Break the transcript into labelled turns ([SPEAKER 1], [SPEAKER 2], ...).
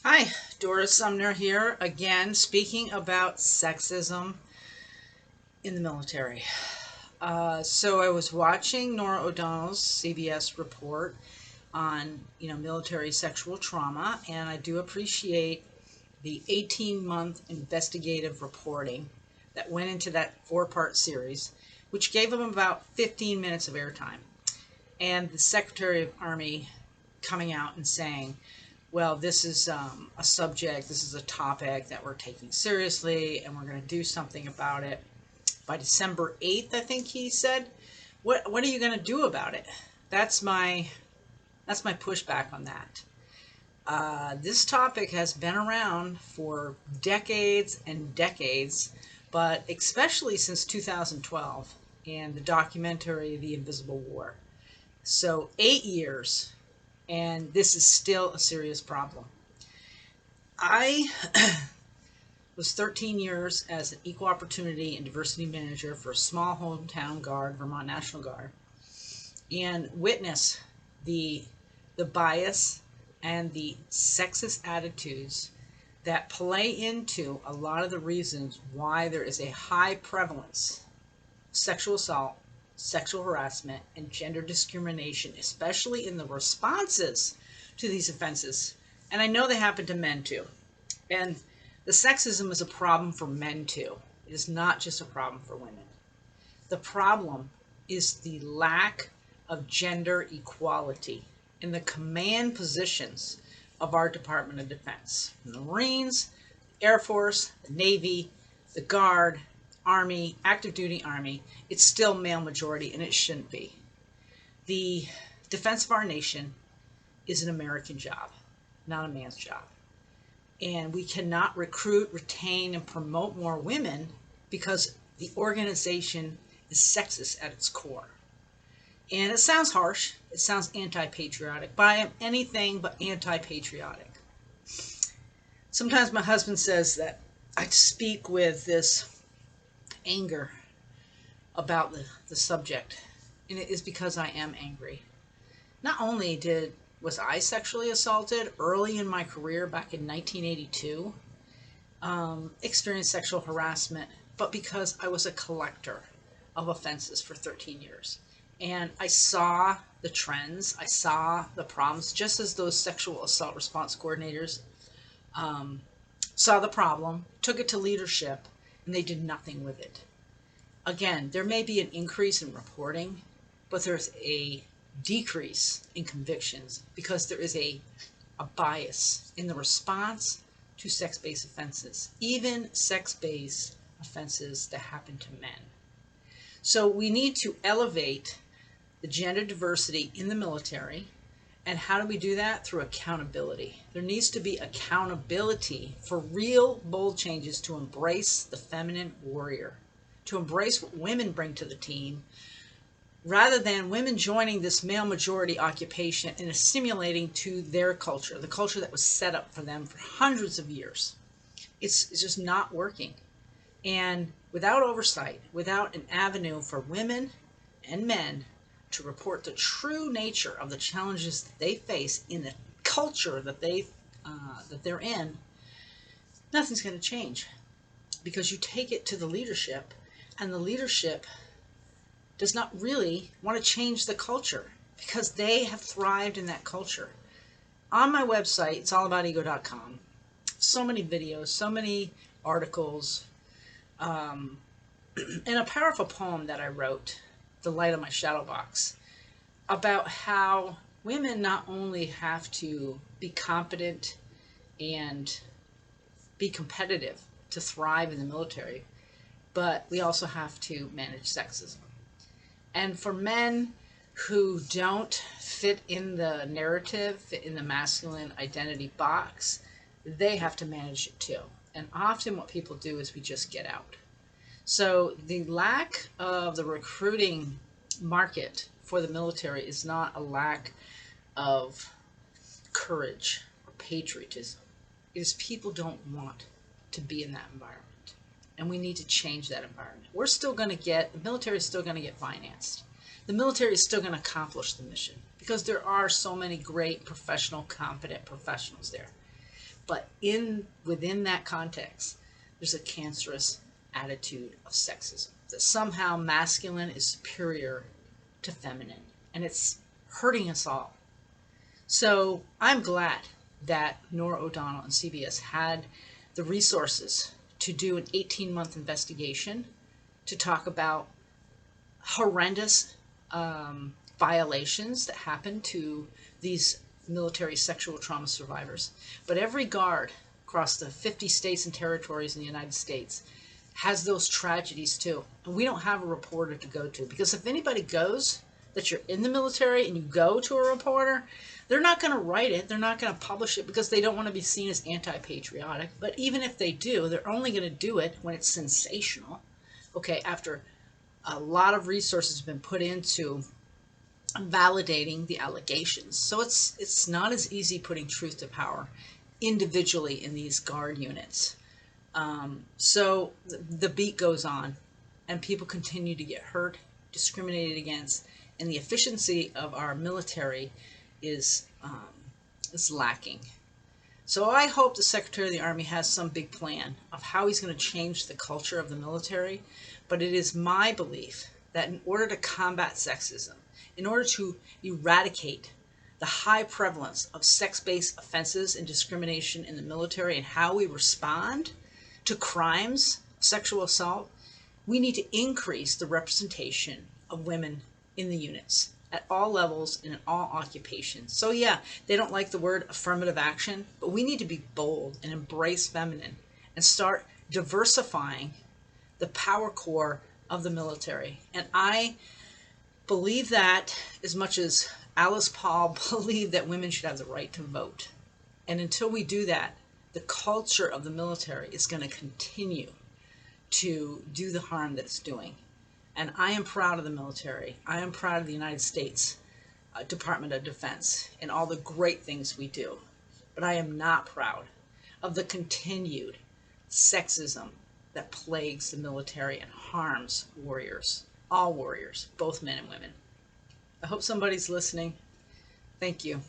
[SPEAKER 1] Hi, Doris Sumner here again, speaking about sexism in the military. So I was watching Nora O'Donnell's CBS report on, military sexual trauma, and I do appreciate the 18-month investigative reporting that went into that four-part series, which gave them about 15 minutes of airtime. And the Secretary of Army coming out and saying, well, this is a subject, this is a topic that we're taking seriously, and we're going to do something about it by December 8th, I think he said. What are you going to do about it? That's my pushback on that. This topic has been around for decades and decades, but especially since 2012 and the documentary The Invisible War. So 8 years, and this is still a serious problem. I was 13 years as an equal opportunity and diversity manager for a small hometown guard, Vermont National Guard, and witnessed the bias and the sexist attitudes that play into a lot of the reasons why there is a high prevalence of sexual assault, sexual harassment, and gender discrimination, especially in the responses to these offenses. And I know they happen to men too. And the sexism is a problem for men too. It is not just a problem for women. The problem is the lack of gender equality in the command positions of our Department of Defense. The Marines, the Air Force, the Navy, the Guard, Army, active duty Army, it's still male majority, and it shouldn't be. The defense of our nation is an American job, not a man's job. And we cannot recruit, retain, and promote more women because the organization is sexist at its core. And it sounds harsh, it sounds anti-patriotic, but I am anything but anti-patriotic. Sometimes my husband says that I speak with this anger about the subject, and it is because I am angry. Not only was I sexually assaulted early in my career back in 1982, experienced sexual harassment, but because I was a collector of offenses for 13 years. And I saw the trends, I saw the problems, just as those sexual assault response coordinators saw the problem, took it to leadership, and they did nothing with it. Again, there may be an increase in reporting, but there's a decrease in convictions because there is a bias in the response to sex-based offenses, even sex-based offenses that happen to men. So we need to elevate the gender diversity in the military. And how do we do that? Through accountability. There needs to be accountability for real, bold changes to embrace the feminine warrior, to embrace what women bring to the team, rather than women joining this male majority occupation and assimilating to their culture, the culture that was set up for them for hundreds of years. It's just not working. And without oversight, without an avenue for women and men to report the true nature of the challenges that they face in the culture that they're in, nothing's going to change, because you take it to the leadership, and the leadership does not really want to change the culture because they have thrived in that culture. On my website, it's allaboutego.com, so many videos, so many articles, and a powerful poem that I wrote, The Light of My Shadow Box, about how women not only have to be competent and be competitive to thrive in the military, but we also have to manage sexism. And for men who don't fit in the narrative, fit in the masculine identity box, they have to manage it too. And often what people do is we just get out. So the lack of the recruiting market for the military is not a lack of courage or patriotism. It is people don't want to be in that environment. And we need to change that environment. The military is still going to get financed. The military is still going to accomplish the mission because there are so many great professional, competent professionals there. But within that context, there's a cancerous attitude of sexism that somehow masculine is superior to feminine, and it's hurting us all. So I'm glad that Nora O'Donnell and CBS had the resources to do an 18-month investigation to talk about horrendous violations that happen to these military sexual trauma survivors. But every guard across the 50 states and territories in the United States has those tragedies too. And we don't have a reporter to go to, because if anybody goes, that you're in the military and you go to a reporter, they're not going to write it, they're not going to publish it, because they don't want to be seen as anti-patriotic. But even if they do, they're only going to do it when it's sensational. Okay, after a lot of resources have been put into validating the allegations. So it's not as easy putting truth to power individually in these guard units. So the beat goes on, and people continue to get hurt, discriminated against, and the efficiency of our military is lacking. So I hope the Secretary of the Army has some big plan of how he's going to change the culture of the military. But it is my belief that in order to combat sexism, in order to eradicate the high prevalence of sex-based offenses and discrimination in the military and how we respond to crimes, sexual assault, we need to increase the representation of women in the units at all levels and in all occupations. So yeah, they don't like the word affirmative action, but we need to be bold and embrace feminine and start diversifying the power core of the military. And I believe that as much as Alice Paul believed that women should have the right to vote. And until we do that, the culture of the military is going to continue to do the harm that it's doing. And I am proud of the military. I am proud of the United States Department of Defense and all the great things we do. But I am not proud of the continued sexism that plagues the military and harms warriors, all warriors, both men and women. I hope somebody's listening. Thank you.